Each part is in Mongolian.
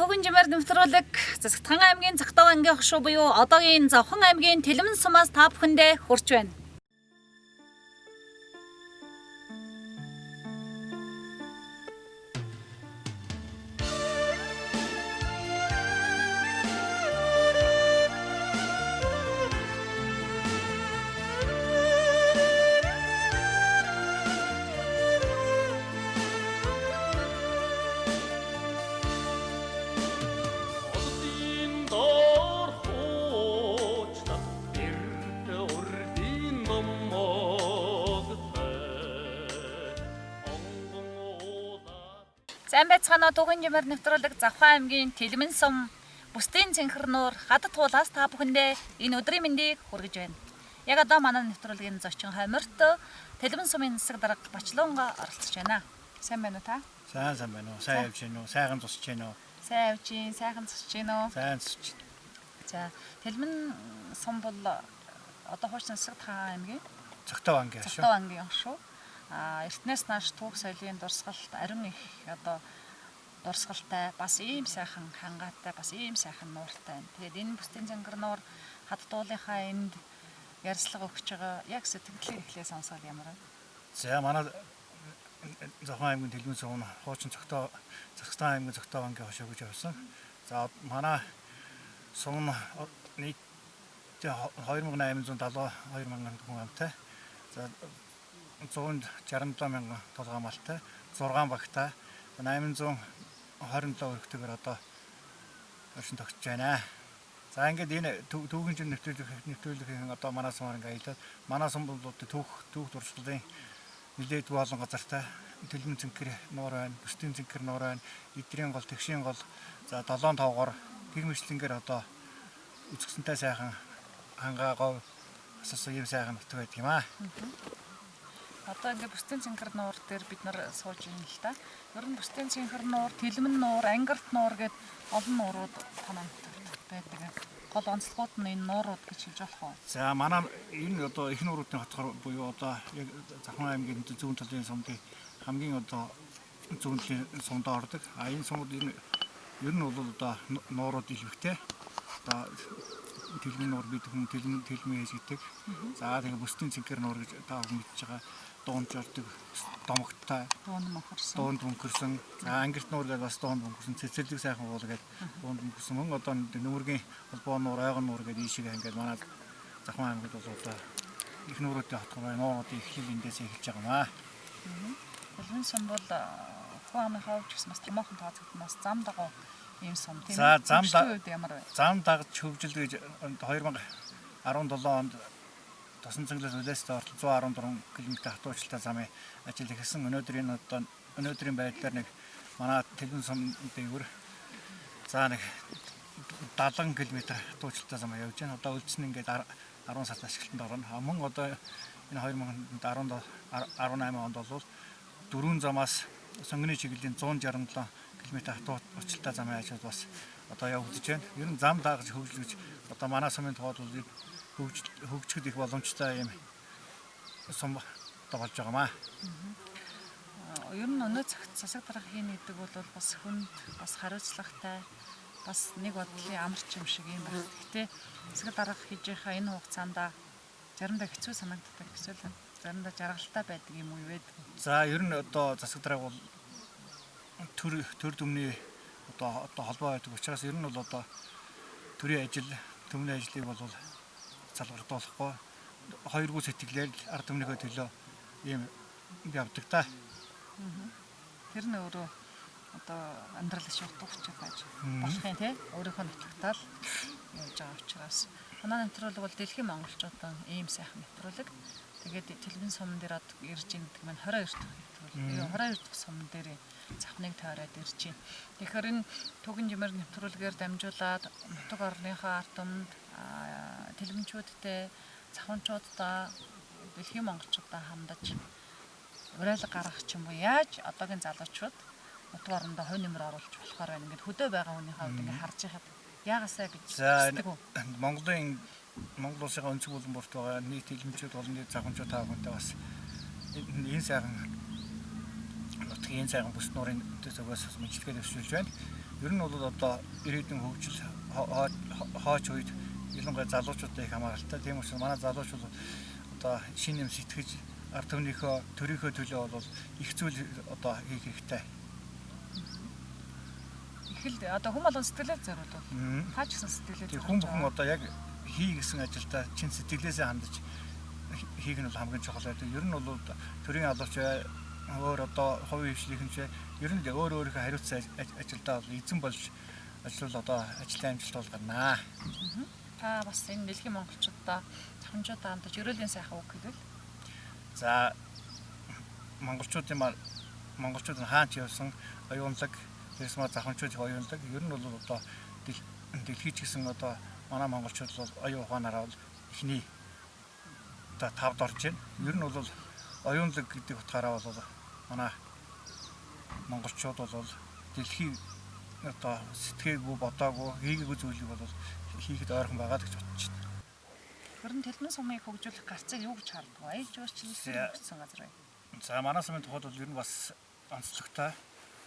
Төгөн жимээр нэвтрүүлэг Захтхан аймгийн Захтав ангийн хошуу буюу одоогийн Завхан аймгийн Тэлмэн сумаас та бүхэндээ хүрч байна. Сайн байцгаана уу Төгөн жимээр нэвтрүүлэг Завхан аймгийн Тэлмэн сум бүсдийн цэнхэр нуур хадад туулаас та бүхэндээ энэ өдрийн мэндийг хүргэж байна. Яг одоо манай нэвтрүүлгийн зочин хойморт Тэлмэн сумын засаг дарга Бачлуунга оролцож байна. Сайн байна уу та? Сайн байна уу? Сайн явж байна уу? Сайхан зусч байна уу? Сайн явж байна, сайхан зусч байна уу? Сайн зусч. За, Тэлмэн сум бол одоо хуучны Захтхан аймгийн Захтав ангийн хошуу. Захтав ангийн хошуу. Эртнээс нааш түүх соёлын дурсгалт ариун их одоо дурсгалтай бас ийм сайхан хангаатай бас ийм сайхан нууртай байна. Тэгээд энэ бүсдийн цэнгэр нуур хадад уулынхаа энд ярьцлага өгч байгаа яг сэтгэлээ эхлээ сонсоод ямар вэ? За манай Завхан аймгийн Тэлмэн сум хуучин Захтав аймгийн Захтав ангийн хошуу гэж явсан. За манай сум нийт 2870 2000 хүн амтай. За 167 мянган толгой амалтай, 6 багтай, 827 өргөтгөр одоо оршин тогтж байна. За ингээд энэ түүхэн жин нэвтрүүлгийн одоо манай сумаар ингээд аялаад манай сум бол түүх дурсгалын нэлээд олон газартай Тэлмэн цэнхэр нуур байна, бүсдийн цэнхэр нуур байна, эдрийн гол, тэгшийн гол, за 7-5 гэр мэтлэнгээр одоо үзэсгэлэнтэй сайхан хангаа гов асуусан юм сайхан нутаг байдаг юм аа. Одоо ингээд бүсдийн цэнхэр нуур дээр бид нар сууж байна л да. Ер нь бүсдийн цэнхэр нуур, Тэлмэн нуур, Ангирт нуур гэд олон нуурууд танаа байдаг. Гол онцлогууд нь энэ нуурууд гэж хэлж болох уу? За манай энэ одоо их нууруудын хотгор буюу одоо яг Завхан аймгийн зүүн талын сумдын хамгийн одоо зүүн талын сумд ордог. Энэ сумууд ер нь бол одоо нуурууд илвэхтэй. Одоо Тэлмэн нуур бид хүн Тэлмэн ээж гэдэг. За тэгээ бүсдийн цэнхэр нуур гэж та бүхэн мэдж байгаа. Дуунд ордог домогтой дуунд мөнгөрсөн. За Ангирт нуур гэдэг бас дуунд мөнгөрсөн. Цэцэрлэг сайхан уул гэдэг дуунд мөнгөрсөн. Мөн одоо нүүргийн холбоо нуур, ойгон нуур гэдэг ийшээ ингээд манай Завхан аймагт бол одоо их нууруудын хотгор байна. Нууруудын эхлэл эндээс эхэлж байгаа юм аа. Тэлмэн сум бол Хүү амын хавж гэсэн бас томоохон тооцогдмоос зам дагуу ийм сум тийм. За зам дагж хөгжил гэж 2017 онд Тосон цэнгэлээс үлээстэй ортол 114 км хатуучилтай замын ажил эхэлсэн. Өнөөдрийн байдлаар нэг манай Тэлмэн сумын дээгүүр за нэг 70 км хатуучилтай замаа явж байна. Одоо үлдсэн ингээд 10 сард ашиглалтанд орно. Мөн одоо энэ 2018 онд бол 4 замаас сонгоны чиглэлийн 167 км хатуучилтай замын ажил бас одоо явагдаж байна. Ер нь зам дагж хөгжлөж одоо манай сумын тухайд бол хөгжихэд их боломжтой юм сум болж байгаамаа. Ер нь өнөө цагт засаг даргахийн гэдэг бол бас хүнд, бас хариуцлагатай, бас нэг бодлын амарч юм шиг юм байна. Гэхдээ засаг дарга хийж байгаа энэ хугацаанд заримдаа хэцүү санагддаг, эсвэл заримдаа жаргалтай байдаг юм уу вэ? За ер нь одоо засаг дарга бол төр төмний одоо холбоо байдаг учраас ер нь бол одоо төрийн ажил, төмний ажлыг бол залгардуулахгүй 2 сэтгэлээр ард түмнийхөө төлөө ийм явдаг та. Тэр нь өөрөө одоо амьдрал иш утгач байж болох юм тий. Өөрийнхөө нутагтаа л явж байгаа учраас манай нэвтрүүлэг бол дэлхийн монголчуудын ийм сайхан нэвтрүүлэг. Тэгээд Тэлмэн сумн дээр ирж ийн гэдэг маань 22 дахь нэвтрүүлэг. 22 дахь сумн дээр завхныг тойроод ирж байна. Тэгэхээр энэ Төгөн жимээр нэвтрүүлгээр дамжуулаад нутаг орныхоо ард түмэнд Тэлмэнчүүдтэй, завханчуудтай, дэлхийн монголчуудаа хамдаж уриалга гаргах ч юм уу яаж одоогийн залуучууд нутаг орондоо хувь нэмэр оруулж болохоор байна. Ингээд хөдөө байгаа хүний хувьд ингээд харж байхад яагаасаа гэж хэлдэг үү? Монгол улсын өнцөг болон бүрт байгаа нийт Тэлмэнчүүд болон нийт завханчууд та бүхэнтэй бас энэ сайхан нутгийн сайхан бүс нуурын зүгээс мэдлэгээ төвшүүлж байна. Ер нь бол одоо ирээдүйн хөгжил хооч үед ялангуяа залуучуудад их хамааралтай. Тийм учраас манай залуучууд одоо шинэ юм сэтгэж ард төрийнхөө төлөө бол их зүйл одоо хийх хэрэгтэй. Их л одоо хүн болгон сэтгэлээ зориулдаг. Та ч гэсэн сэтгэлээ зориулж. Хүн бүхэн одоо яг хий гэсэн ажилдаа чин сэтгэлээсээ хандаж хийх нь бол хамгийн чухал байдаг. Ер нь бол төрийн албач өөр одоо хувийн хвшлийнхэнч ер нь өөрийнхөө хариуцсан ажилдаа бол эзэн болж ажиллавал одоо ажлын амжилт бол гарнаа. Та бас энэ дэлхийн монголчуудаа хамжуудаа хандаж ерөөлийн сайхан үг хэлвэл. За монголчууд хаанч явсан оюунлаг Тэрсмаа заханчууд оюунлаг ер нь бол одоо дэлхийч гэсэн одоо манай монголчууд бол оюун ухаанаараа бол эхний одоо тавд орж байна. Ер нь бол оюунлаг гэдэг утгаараа бол манай монголчууд бол дэлхий одоо сэтгээгүү бодоогүй хийгээгүй зүйлийг бол хийхэд ойрхон байгаа гэж бодож байна. Ер нь Тэлмэн сумыг хөгжүүлэх гарцыг юу гэж хардаг вэ? Аялал жуулчлалын хөгжсөн газар бай. За манай сумын тухайд бол ер нь бас онцлогтой.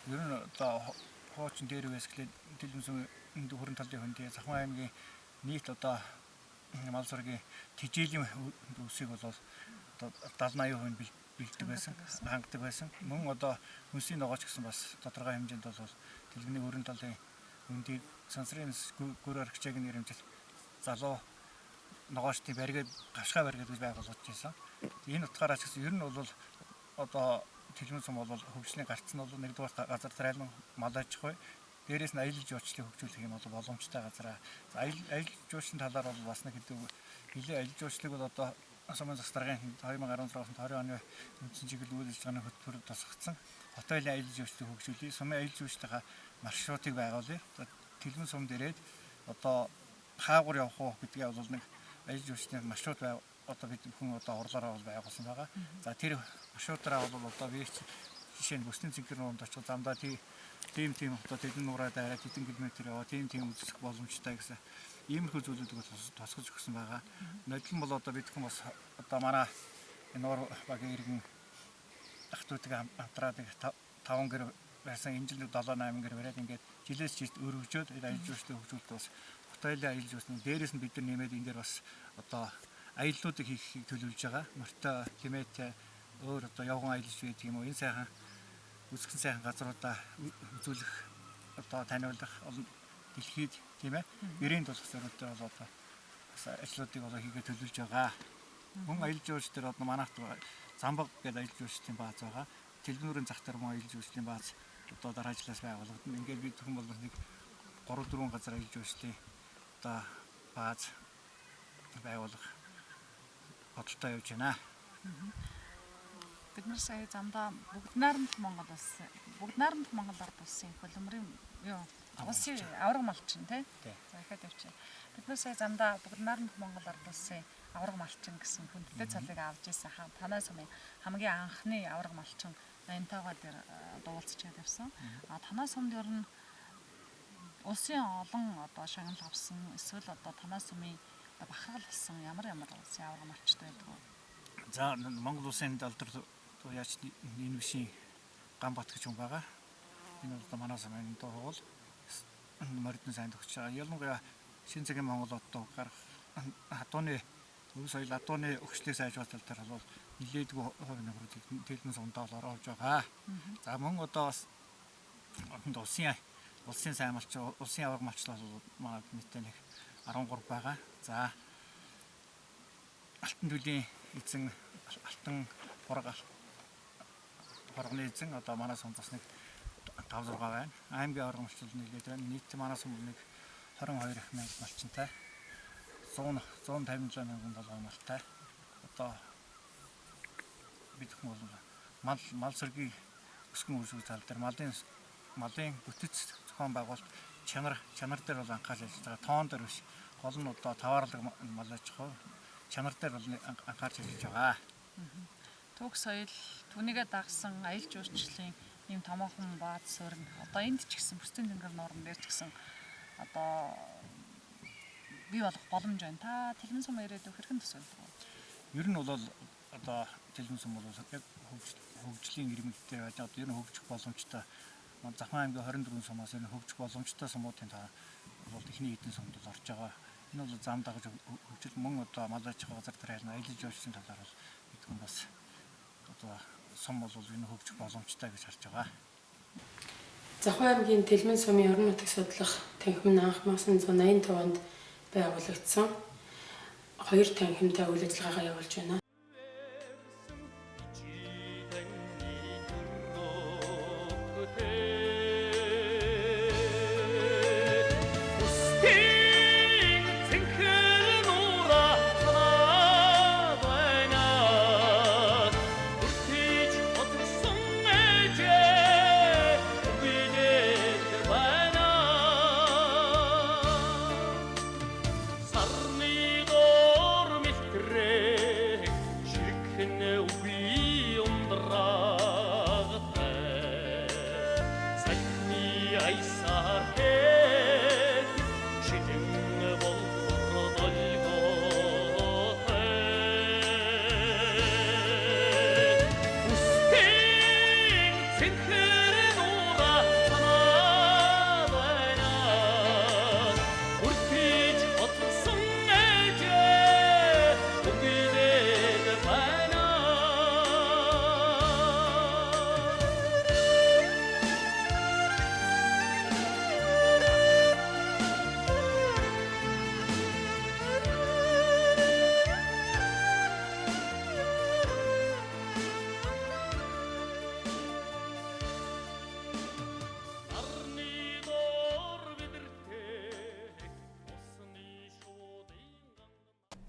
Ер нь одоо хуучин дээр үесгэлээ Тэлмэн сумын хүрэн талын хөндий Сахман аймгийн нийт одоо мал зургийн тижээлийн үсийг бол одоо 70-80% бэлддэг байсан, хангадаг байсан. Мөн одоо хүнсийн ногооч гэсэн бас тодорхой хэмжээнд бол Тэлгэний хүрэн талын хөндийг сансрын гүр аргачааг нэрэмжил залуу ногоочдын бариад гавшгаа бариад гэж байгуулж байсан. Энэ утгаараа ч гэсэн ер нь бол одоо Тэлмэн сум бол хөгжлийн гарц нь бол нэгдүгээр газар тариалан мал аж ахуй, дээрээс нь аялал жуулчлалыг хөгжүүлэх юм бол боломжтой газараа. За аялал жуулчлалын талаар бол бас нэг хэдий аялал жуулчлалыг бол одоо сумын засаг даргын 2016-нд 20 оны үндсэн чиглэл үйл ажиллагааны хөтөлбөр тусгацсан. Хотелын аялал жуулчлалыг хөгжүүлээ. Сумын аялал жуулчлалын маршрутыг байгуулъя. Тэлмэн сум дээрээд одоо хаагур явах уу гэдгээ бол нэг аялал жуулчлалын маршрут одоо бид бүхэн одоо урлаараа бол байгуулсан байгаа. За тэр маршрутаараа бол одоо би жишээ нь бүсний цэнхэр нуунд очих замдаа тийм одоо тэдэн нураа дайраад хэдэн километр яваа тийм үзэх боломжтой гэсэн иймэрхүү зүйлүүдийг тусгаж өгсөн байгаа. Нодлон бол одоо бид бүхэн бас одоо манай нуур багийн иргэн ахтуудыг хамтраад 5 гэр байсан энэ жил 7-8 гэр бариад ингээд жилээс жилд өргөжөөд аялал жуулчлалыг хөгжүүлэлт бас хотелын аялал жуулчлал дээрээс нь бид нар нэмээд энэ дээр бас одоо аяллуудыг хийхийг төлөвлөж байгаа. Морьтой, Тимэт өөр одоо явган аялал жуулчлал гэдэг юм уу энэ сайхан үзэсгэлэн сайхан газруудаа үзүүлэх одоо таниулах дэлхийд тийм ээ гэрээнд болох зорилготой бол одоо ажлуудыг одоо хийгээ төлөвлөж байгаа. Мөн аялал жуулчлал дээр одоо манайх Замбаг гэдэг аялал жуулчлалын бааз байгаа. Тэлбэнүүрийн зах дээр мөн аялал жуулчлалын бааз одоо дараа ажлаас байгуулагдана. Ингээд бид бүхэн бол нэг 3-4 газар аялал жуулчлалын одоо бааз байгуулах бодолтой явж байна. Бид нар сая замдаа бүгд найрамдах Монгол ард улсын хөлбөмбөрийн улсын авраг малчин тий. За ихэд явчих. Бид нар сая замдаа бүгд найрамдах Монгол ард улсын авраг малчин гэсэн хүндтэй цалыг авч ирсэн. Танай сумын хамгийн анхны авраг малчин 80-таагаар дээр дуулцчихэд явсан. Танай сумд ер нь улсын олон одоо шагнал авсан эсвэл одоо танай сумын бахархал болсон ямар улсын авраг малчтай байдаг вэ? За Монгол улсын алдар яач энэ вишийн Ганбат гэж хүн байгаа. Энэ бол одоо манай сумын дуурал моридны сайн төгсөж байгаа. Ялангуяа шинэ цагийн Монгол одоо гарах хатууны өвс соёл хатууны өгчлийг сайжруулах тал дээр бол нэлээдгүй хувийн нөхрүүдийг Тэлмэн сумдаа оруулж байгаа. За мөн одоо бас улсын сайн малч улсын авраг малчлал бол манай нийтдээ нэг 13 байгаа. За Алтан төлийн эзэн алтан хоргоны эзэн одоо манай сумд бас нэг 5-6 байна. Аймгийн авраг малчлал нэлээд байна. Нийт манай сумд нэг 22 их мянга малчинтай 157 мянган доллар малтай. Одоо бид бүхэн мал сэргийг өсгөн үржүүлэх тал дээр малын бүтэц зохион байгуулалт чанар дээр бол анхаарал ажиллаж байгаа. Тоон дээр биш. Гол нь одоо таваарлаг мал аж ахуй чанар дээр бол анхаарч ажиллаж байгаа. Төг соёл түүнийгээ дагсан аялал жуулчлалын ийм томоохон бааз суурин одоо энд ч гэсэн бүсдийн тэнгэр нууран дээр ч гэсэн одоо бий болох боломж байна. Та Тэлмэн сум ирээдүйг хэрхэн төсөөлдөг вэ? Ер нь бол одоо Тэлмэн сум бол яг хөгжлийн ирмэгтэй байж одоо ер нь хөгжих боломжтой Захын аймгийн 24 сумаас энэ хөгжих боломжтой сумуудын бол техник эдийн сумд орж байгаа. Энэ бол зам дагаж хөгжил мөн одоо мал аж ахуй газар дээр харин аялал жуулчлалын талаар бол мэдхэн бас одоо сум бол энэ хөгжих боломжтой гэж харж байгаа. Захын аймгийн Дэлмэн сумын орон нутаг судлах танхим нь анх 1985 онд байгуулагдсан. 2 танхимтай үйл ажиллагаагаа явуулж байна.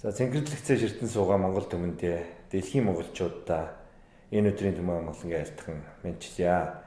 За цэнгэрлэгцээ ширтэн суугаа Монгол түмэндээ дэлхийн монголчуудаа энэ өдрийн төмөн амгалангийн айлтхан мэдчилье.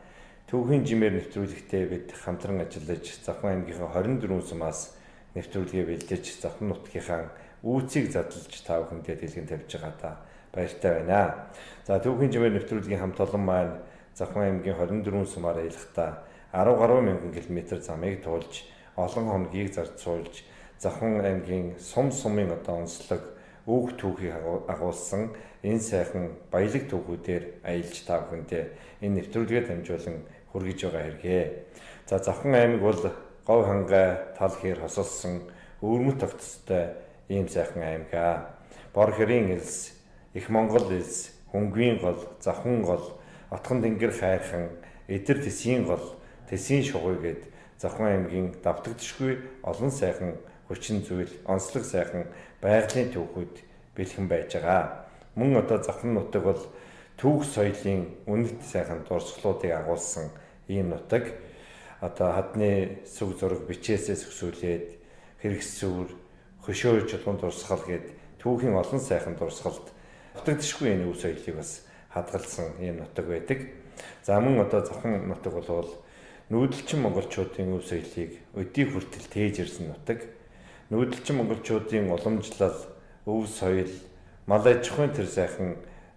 Түүхийн жимээр нэвтрүүлэгтээ бид хамтран ажиллаж Захын аймгийнхаа 24 сумаас нэвтрүүлгээ бэлдэж Захын нутгийнхаа үүцийг задлж та бүхэндээ дэлгэн тавьж байгаадаа баяртай байна. За түүхийн жимээр нэвтрүүлгийн хамт олон маань Захын аймгийн 24 сумаар аялахдаа 10 гаруй мянган километр замыг туулж олон хоногийг зарцуулж Захын аймгийн сумын одоо онцлог өг түүхийг агуулсан энэ сайхан баялаг түүхүүдээр аялж та бүхэндээ энэ нэвтрүүлгээ дамжуулан хүргэж байгаа хэрэгээ. За Захын аймаг бол говь хангай тал хэр хосолсон өвөрмөт тогтцтой ийм сайхан аймаг. Бор хэрийн элс, их Монгол элс, хөнгөний гол, Захын гол, отхон тэнгэр хайрхан, эдэр тэсийн гол, тэсийн шугуй гэд Захын аймгийн давтагдшгүй олон сайхан хүчин зүйл, онцлог сайхан байгалийн түүхүүд бэлхэн байж байгаа. Мөн одоо Захын нутаг бол түүх соёлын үнэт сайхан дурсгалуудыг агуулсан ийм нутаг. Одоо хадны сүг зураг бичээсээс өсвөлээд хэрэгсүүр, хөшөө чулуун дурсгал гэд түүхийн олон сайхан дурсгалд давтагдшгүй энэ өв соёлыг бас хадгалсан ийм нутаг байдаг. За мөн одоо Захын нутаг бол нүүдэлчин монголчуудын өв соёлыг өдий хүртэл тээж ирсэн нутаг. Нүүдэлчин монголчуудын уламжлал, өв соёл, мал аж ахуйн тэр сайхан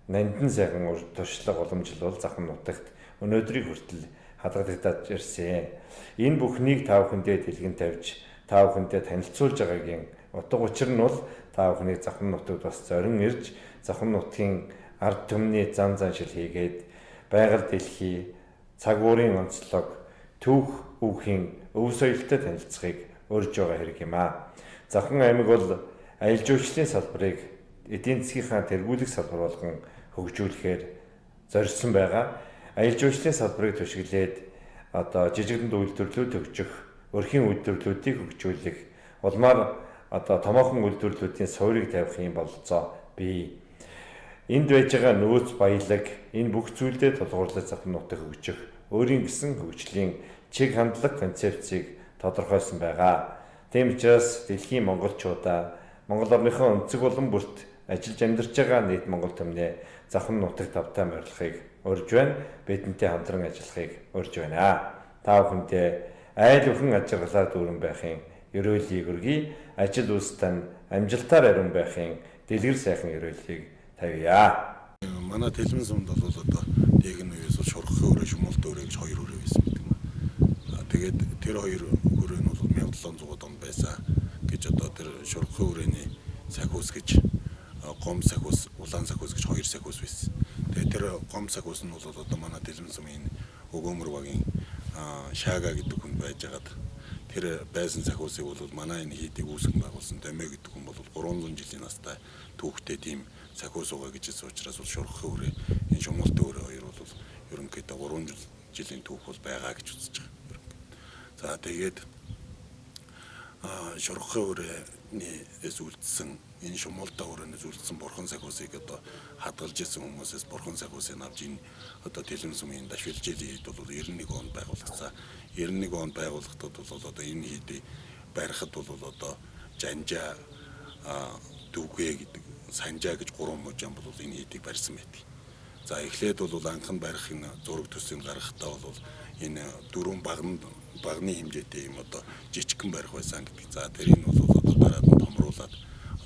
нандин сайхан туршлага уламжлал бол Захын нутагт өнөөдрийг хүртэл хадгалагдаад ирсэн. Энэ бүхнийг та бүхэндээ дэлгэн тавьж, та бүхэндээ танилцуулж байгаагийн утга учир нь бол та бүхний Захын нутагт бас зорин ирж, Захын нутгийн ард түмний зан заншил хийгээд байгаль дэлхий, цаг уурын онцлог, түүх өвхийн өв соёлтой танилцахыг урьж байгаа хэрэг юм аа. Захын аймаг бол аялал жуулчлалын салбарыг эдийн засгийнхаа тэргүүлэх салбар болгон хөгжүүлэхээр зорьсон байгаа. Аялал жуулчлалын салбарыг түшиглээд одоо жижигдэнд үйлдвэрлэлүүд өгчих, өрхийн үйлдвэрлэлүүдийг хөгжүүлэх, улмаар одоо томоохон үйлдвэрлэлүүдийн суурийг тавих юм бололцоо бий. Энд байж байгаа нөөц баялаг энэ бүх зүйлдээ тулгуурлаж Захын нутаг хөгжих, өөрийн гэсэн хөгжлийн чиг хандлага концепцийг тодорхойлсон байгаа. Тийм учраас дэлхийн монголчуудаа Монгол орныхоо өнцөг болон бүрт ажиллаж амьдарч байгаа нийт монгол түмнээ Захын нутаг тавтай морилохыг урьж байна. Бидэнтэй хамтран ажиллахыг урьж байна. Та бүхэндээ айл бүхэн аж аргалаар дүүрэн байхын ерөөлийг өргөе. Ажил үйлсэнд амжилтаар ариун байхын дэлгэр сайхан ерөөлийг тавья. Манай Дэлмэн сумд бол одоо дэгэн үеэс шурхах өрөө, шумуулт өрөө гэж хоёр өрөө байсан гэдэг юм. Тэгээд тэр хоёр өрөө нь бол 1700 он байсан гэж одоо тэр шурхах өрөөний сахиус гэж гом сахиус, улаан сахиус гэж хоёр сахиус байсан. Тэгээд тэр гом сахиус нь бол одоо манай Дэлмэн сумын Өгөөмөр багийн Шаага гэдэг хүн байж байгаад тэр байсан сахиусыг бол манай энэ хийдийг үүсгэн байгуулсан Домэ гэдэг хүн бол 300 жилийн настай түүхтэй тийм сахиус угаа гэж хэлсэн учраас бол шорхоо өрөө энэ шумуултын өрөө хоёр бол ерөнхийдөө 3 жилийн түүх бол байгаа гэж үзэж байгаа. За тэгээд шорхоо өрөөний үлдсэн энэ шумуултын өрөөнөөс үлдсэн бурхан сахиусыг одоо хадгалж ирсэн хүмүүсээс бурхан сахиусыг авч энэ одоо Дэлгэн сумын дашвилжлийн хэд бол 91 онд байгуулагдсан. 91 онд байгуулагдаад бол одоо энэ хийдийг барихад бол одоо Жанжаа Дүгэ гэдэг Санжаа гэж 3 мужаан бол энэ хийдийг барьсан байдаг. За эхлээд бол анхан барих энэ зураг төсвийг гаргахтаа бол энэ 4 багны хэмжээтэй юм одоо жижигхэн барих байсан гэдэг. За тэрийг бол одоо дараад нь томруулаад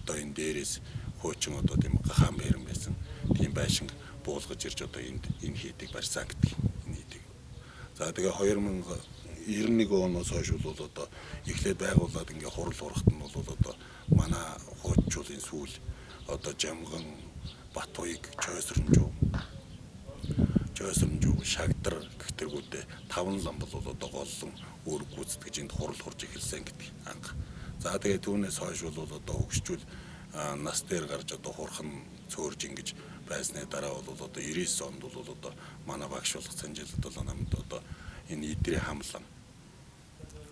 одоо энэ дээрээс хуучин одоо тийм хаан бэрэн байсан. Тийм байшин буулгаж ирж одоо энэ хийдийг барьсан гэдэг. Энэ хийдийг. За тэгээ 2091 оноос хойш бол одоо эхлээд байгуулад ингээ хурал хурахт нь бол одоо манай хуучуулын сүүл одоо Жамган, Батуйг, Чойсромжуу, Шагдар гэгтэргүүдээ 5 лам бол одоо голлон үүрэг гүйцэтгэж энд хурал хурж эхэлсэн гэдэг анх. За тэгээ түүнээс хойш бол одоо хөгшчүүл нас дээр гарч одоо хурхан цөөрж ингэж байсны дараа бол одоо 99 онд бол одоо манай багш болох Санжилт бол намд одоо энэ идрийн хамлан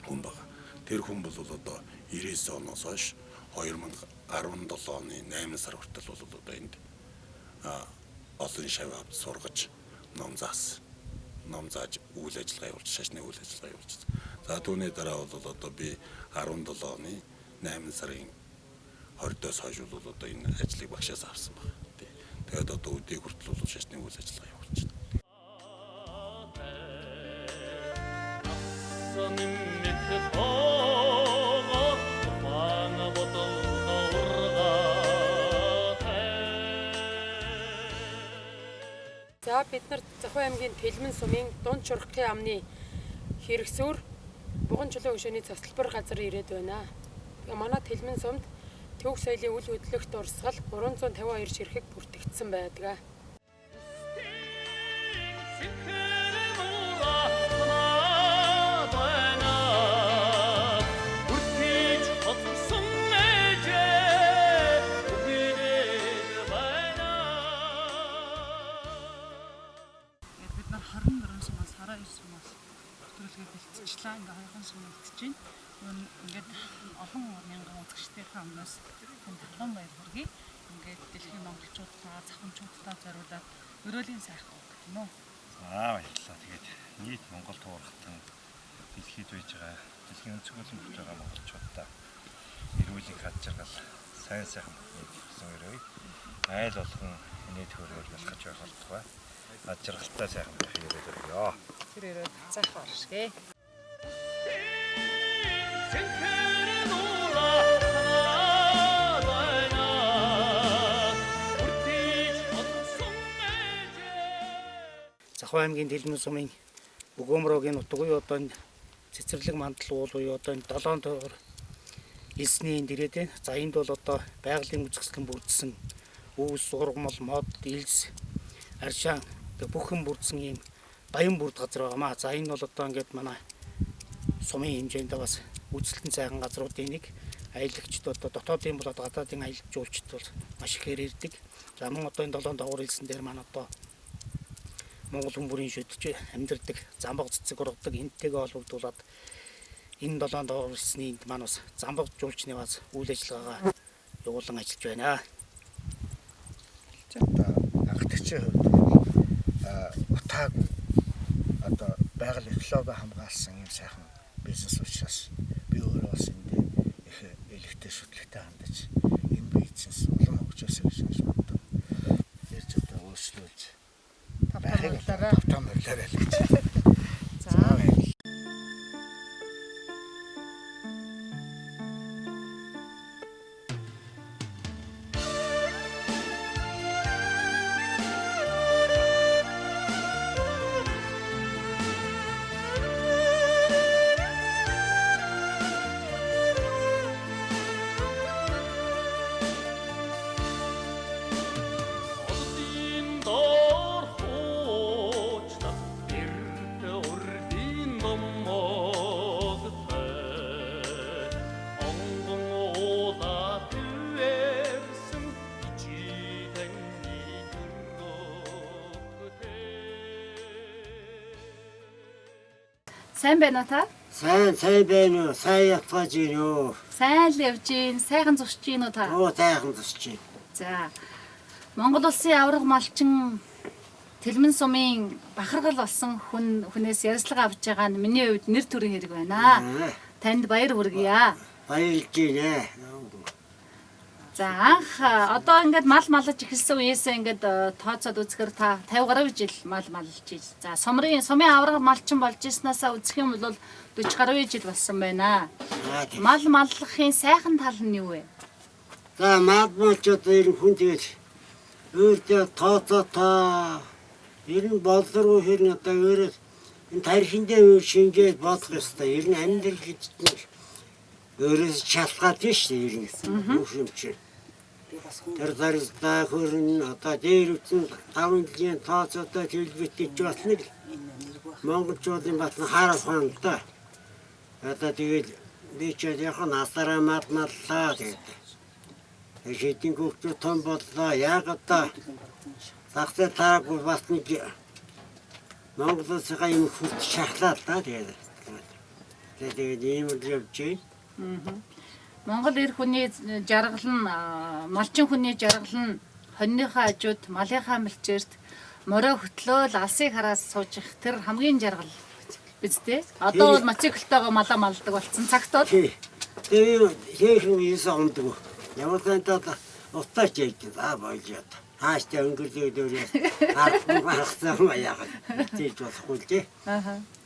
хүн байгаа. Тэр хүн бол одоо 99 оноос хойш 2017 оны 8 сар хүртэл бол одоо энд олон шавь авч сургаж ном зааж үйл ажиллагаа явуулж шашны үйл ажиллагаа явуулж. За түүний дараа бол одоо би 17 оны 8 сарын 20-оос хойш бол одоо энэ ажлыг багшаас авсан байна. Тэгээд одоо өдийг хүртэл бол шашны үйл ажиллагаа явуулж байна. За бид нар Зохион аймгийн Тэлмэн сумын Дунд Шорхгийн амны хэрэгсүүр Буган чулуун хөшөөний цоцлбор газар ирээд байна. Тэгээ манай Тэлмэн сумд төвх соёлын үл хөдлөлт дурсгал 352 ширхэг бүртгэгдсэн байдаг. Бид нар 24 сумаас 29 сумаас бүртгүүлгээ бэлтжлээ. Ингээ 2 сум үлдэж байна. Ингээд олон мянган үзэгчдийнхээ өмнөөс энэ талан баяр хүргэе. Ингээд дэлхийн монголчуудаа, завхамчуудаа зориулаад өрөөлийн сайхан гэх юм уу? За баярлалаа. Тэгээд нийт Монгол туурхтан дэлхийд байж байгаа дэлхийн өнцгөлөн болж байгаа монголчуудаа эрүүлэг хад жаргал сайн сайхан нэгсэн өрөөе. Айл болгон нийт хөрөөр бэлгэж байх болтугай. Хад жаргалтай сайхан байх өрөөд өргөё. Тэр өрөөд цаах оршгэ. Зохион аймгийн Тэлмэн сумын Бөгөөмрөөгийн нутаг уу одоо энэ цэцэрлэг мандал уул уу одоо энэ 7 тойгоор элсний энд ирээд байна. За энд бол одоо байгалийн үзэсгэлэн бүрдсэн өвс, ургамал, мод, илс, аршаан бүхэн бүрдсэн ийм баян бүрд газар байгаамаа. За энэ бол одоо ингээд манай сумын хэмжээнд бас үзэсгэлэн сайхан газруудын нэг. Аялагчд одоо дотоодын болоод гадаадын аялал жуулчд бол маш ихээр ирдэг. За мөн одоо энэ 7 давхар илсэн дээр маань одоо Монгол хүмүүрийн шүтж амьдардаг, замбаг цэцэг ургадаг энтэйгээ холбогдуулаад энэ 7 давхар илсний энд маань бас замбаг жуулчны бас үйл ажиллагаагаа явуулан ажиллаж байна. Анхдагчийн хувьд утаагүй одоо байгаль экологи хамгаалсан юм сайхан бизнес учраас би өөрөө бас энд их элэгтэй шүтлэгтэй хандаж энэ бизнес улам хөгжөөсэй гэж боддог. Ярьж одоо өөрчлөлж тавтам өглөөрэй л гэж. За баярлалаа. сайн байна уу та? Сайн байна уу? Сайн ятгаж байна уу? Сайн л явж гин, сайхан зурж гин үү та? Оо сайхан зурж байна. За. Монгол улсын авраг малчин Тэлмэн сумын бахархал болсон хүнээс ярьслага авч байгаа нь миний хувьд нэр төрийн хэрэг байна. Танд баяр хүргье. Баярлж байна. За анх одоо ингээд мал малж эхэлсэн үеэсээ ингээд тооцоод үзэхэр та 50 гаруй жил мал малж ий. За сумын авраг малчин болж ирснаасаа үзэх юм бол 40 гаруй жил болсон байна. Мал маллахын сайхан тал нь юу вэ? За мал малчод ер нь хүн тэгээд өөртөө тооцоо та ер нь боловсруу хэрэг одоо өөрөө энэ тарихиндээ өөр шингээд бодох ёстой. Ер нь амьдрал гэдэг нь өөрөөс шалтгаалж шүү дээ ер нь. Бүх юм чинь. Тэр зарилтаа хөрн одоо дээр үтэн 5 жилийн тооцоотой хэлбэртэж болно л монголчуудын батна харах юм да. Одоо тэгээд би ч яг насаараа маллаа тэгээд. Эшитин хүүхдүүд том боллоо. Яг одоо загсаа таагүй бас нэг Монголынхаа юм хүрт шахлаа л да тэгээд. Тэгээд ийм л явж байна. Монгол эр хүний жаргал нь малчин хүний жаргал нь хоньныхаа хажууд малынхаа мэлчээрт морио хөтлөөл алсыг хараас сууж их тэр хамгийн жаргал биз дээ. Одоо бол мотоциклтойгоо малаа малдаг болсон цагт бол тэгээд хийх юм ондог. Ямар тантаа утаач яйд болж яа. Хааштай өнгөрлөө дөрөв. Харахсан яах вэ? Тийж болохгүй л дээ.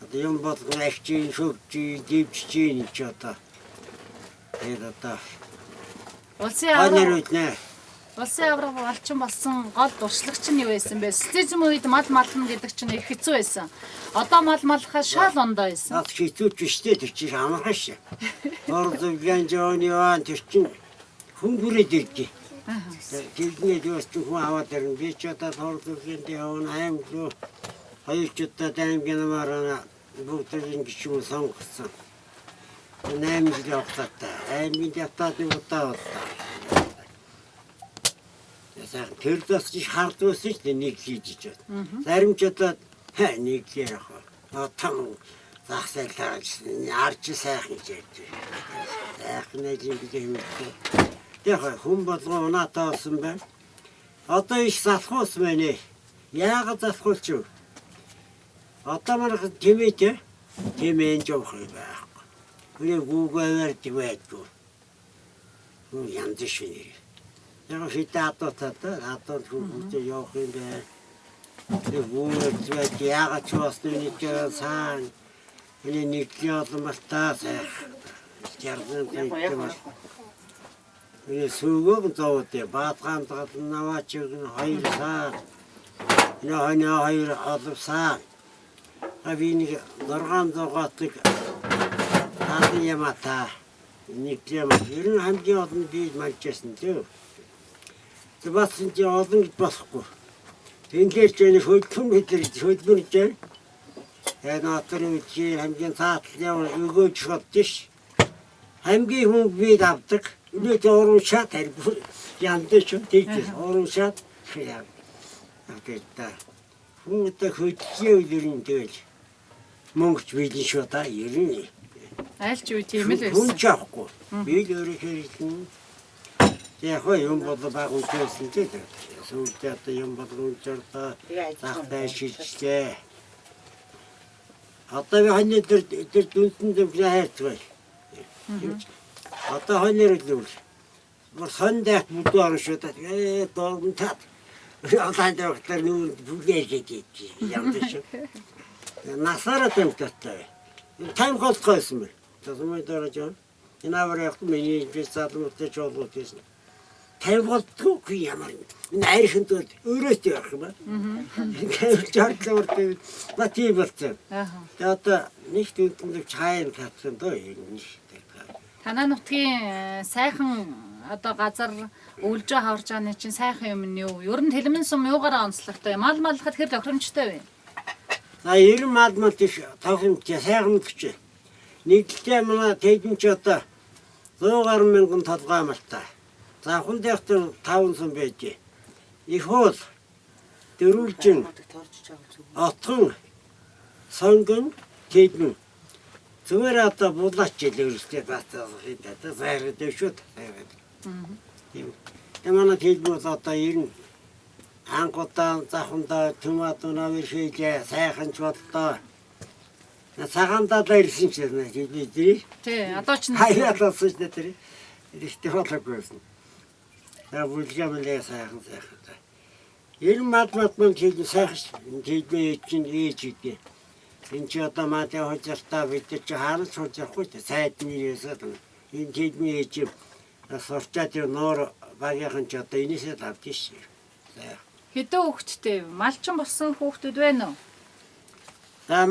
Одоо юм бол гайхчих, шөвчих, дивчих ч одоо. Тэгээд одоо улсын авраг малчин болсон гол дуршлагч нь юу байсан бэ? Социализм үед мал мална гэдэг чинь их хэцүү байсан. Одоо мал малахаа шал ондоо байсан. Наад хэцүү биш дээ тэр чинь амархан шээ. Ордоган жоониан тэр чинь хүн бүрээд ирдээ. Тэгний дөөс чинь хүн аваад ирнэ. Би ч одоо ордогын дэвэн аймаг руу хоёрчудаа аймгийн мараа бүгд ингэж юм сонгосон. 8 жил явахтаа аймгийн дэвтаад нэг удаа боллоо. Ясаар тэр дэс чи хардвасан ч нэг хийж байна. Зарим ч одоо нэг яах вэ? Отом захсайлаа арч сайхан хийж байна. Сайхан нэг юм юм. Яг хүн болгоо унаатай болсон байна. Одоо их залхуус байна. Яагаад залхуулч юу? Одоо марх тэмээтэй тэмээн жоох юм байна. Үгүй гүүгээр дивэдгүй. Янз шиг. Яг хитаатаа атаа хүүхдээ явах юм бэ. Тэр гүүгээр дивэд яагаад ч бас нэг сан. Нэг яадан мартаа сай. Ярдан тийм. Сүүгөө зовоодээ баатгаан наваач хоёр сар. Яа хоёр алсаа. Авиний 600 гатыг Ямата нэг юм ер нь хамгийн олон би малчсан дээ. Тэг бас энэ олон гэж болохгүй. Тэнгээр ч энэ хөдөлмөр гэж яг наатарын чи хамгийн цаатлын өгөөж шатдиш. Хамгийн хүн би давдаг. Нэг орон шат яндаг ч тийж орон шат яа. Апэта. Хүн өдөө хөдөлгөө үлрэн тэгэл. Монголч биелэн шүү та ер нь. Айлч юу тийм л байсан. Хүн ч авахгүй. Би л өөрөө хэрэглэн. Яг юм бол баг үнэсэн тийм. Сүүлдээ одоо юм бол үнэхээр захтай шилжлээ. Одоо би хоньны тэр дүнсэн дэвлээ хайрцгаая. Одоо хоньнэр л үл. Мөр хондайх бүдүү орно шүү та. Доорн тат. Одоо тэр нүүр бүлээ гэдэг юм шиг. Насаараа тэмтэлтэй. Тайм холцгойсон бэ. Тэсмээ дөрөж. Инавар яг миний бисаадмуудтай жолгоод байсан. Тайм холцгүй ямар. Энэ айрханд өөрөөсөө явах юм байна. Жартлаар бати болцсон. Тэгээ одоо нэг дүнтэнд чайн татсан доо юм. Танай нутгийн сайхан одоо газар өвлжөө хаварж байгаа чинь сайхан юм нь юу? Ер нь Тэлмэн сум юугаараа онцлогтой? Мал маллахад хэр тохиромжтой вэ? За 90 мал тийш тохиромжтой сайхан гэж. Нийтлээ манай тэдэн ч одоо 100 гаруй мянган толгой амалтай. За хүн дэхтэр 500 байж. Их хоол дөрвөлжин отхон сонгон тэдэн зүгээр одоо булаач жил өрсөлдөд бацаах юм да. Сайраад шүү дээ. Тийм. Манай хэлбэл одоо ер нь ангуудаа захандаа томатоноо шийгээ сайхан ч бодлоо. Цагаандаа л ирсэн ч юм хэлбэл. Тий, одоо ч Хаяа болсон ч тэр. Ихтэй болоогүй. Бүлгэмлээ сайхан. Ер нь мад хэлбэл сайхан хэлбэл чинь ээж идэв. Энэ ч одоо мадын хожиртаа бид чи хаалж хожирхгүй сайдны ясаад энэ хэлбэл ээж сурчаад нуур багийнхан ч одоо энэсээ авч шээ. хэдэн хүүхэдтэй малчин болсон хүүхдүүд байна уу?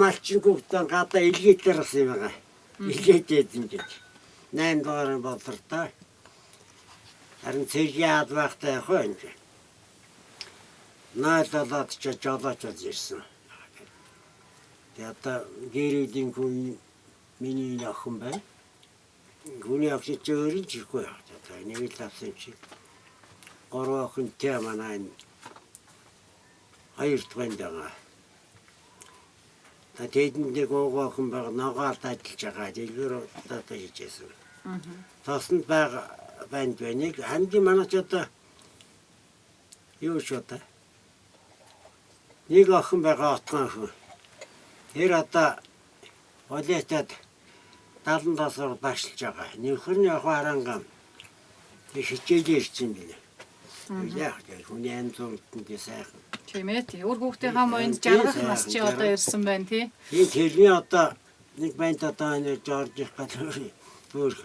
Малчин хүүхдэн гадаа илгээдэр бас юм байгаа. Илгээдээд юм гэж. 8 дугаар болтортой. Харин цэгийн ад багтай яах вэ энэ? Наалаад ч жолооч ирсэн. Тэгээ одоо гэрээдийн хүн миний охин байна. Гүний охин ч өөрийн жихгүй яах. Одоо нэг л авсан чи. 3 охинтой манай хоёр дахь байгаа. Тэдэнд нэг охин байгаа ногоолд ажиллаж байгаа. Дэлгүүр одоо хийжсэн. Тоснд байна. Нэг хамгийн манай ч одоо юу ч одоо нэг охин байгаа отгон охин. Тэр одоо олеетад 75 сар багшилж байгаа. Нөхөрний охин харангам. Тэг хичээлээ ирсэн байна. Яг хүний амтууртанд сайхан. Тийм ээ тий. Өөр хүүхдийнхаа моёнд жаргах нас чи одоо ирсэн байна тий. Тийм тэрний одоо нэг байнт одоо нэг жорж их гадар бүр.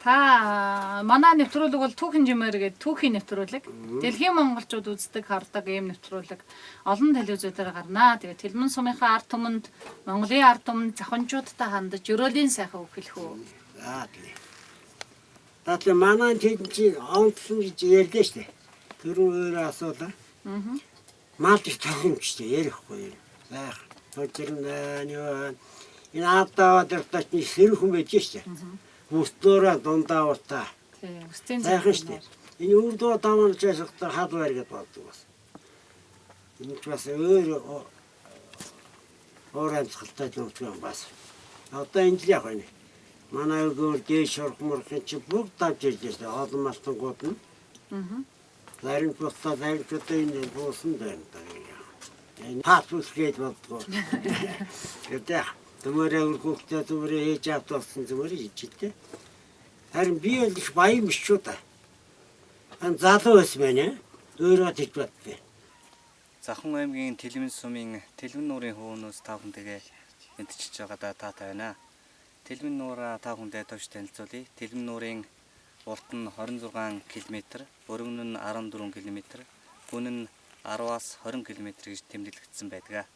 Та манай нэвтрүүлэг бол түүхэн жимээр гэдэг түүхийн нэвтрүүлэг. Дэлхийн монголчууд үздэг хардаг ийм нэвтрүүлэг. Олон телевизээр гарнаа. Тэгээд Тэлмэн сумынхаа ард түмэнд Монголын ард түмэнд зохинчуудтай хандаж өрөөлийн сайхан өгөх үү. Тийм. Татлаа манай тэнд чи онцлон гэж ярьдээ штэ. Түрүү өөрөө асуулаа. Мал их тохиомжтой ярихгүй. Заах. Өчигдөр энэ аатаа дэртэж ни сэрхэн байж штэ. Үстлөөрөө дундаа уртаа. Тийм, үстийн сайхан штэ. Энэ үрдөө таман чашигтар хад байр гэж боддог бас. Энэ ч бас өөр амсгалтай юм бас. Одоо энэ л яг байна. Манай өгөр дээш орхморхон чи бүгд тавж ирж байна. Олон малтангууд нь. Зарим тусдаа зарим чөтөө энэ буусан байна. Энэ паспорт болдгоо. Гэдэг. Төмөрөө хүүхдээ төмөрөө ээж авт болсон төмөрөө ичтэй. Харин би л их баян биш шүү дээ. Ан залуу байсан байна. Өөрөө тэгж байтээ. Захан аймгийн Тэлмэн сумын Тэлмэн нуурын хөөнөөс та хүнтэйгээ мэдчиж байгаадаа таатай байна. Тэлмэн нуураа та хүндээ товч танилцуулъя. Тэлмэн нуурын урт нь 26 км, өргөн нь 14 км, гүн нь 10-аас 20 км гэж тэмдэглэгдсэн байдаг.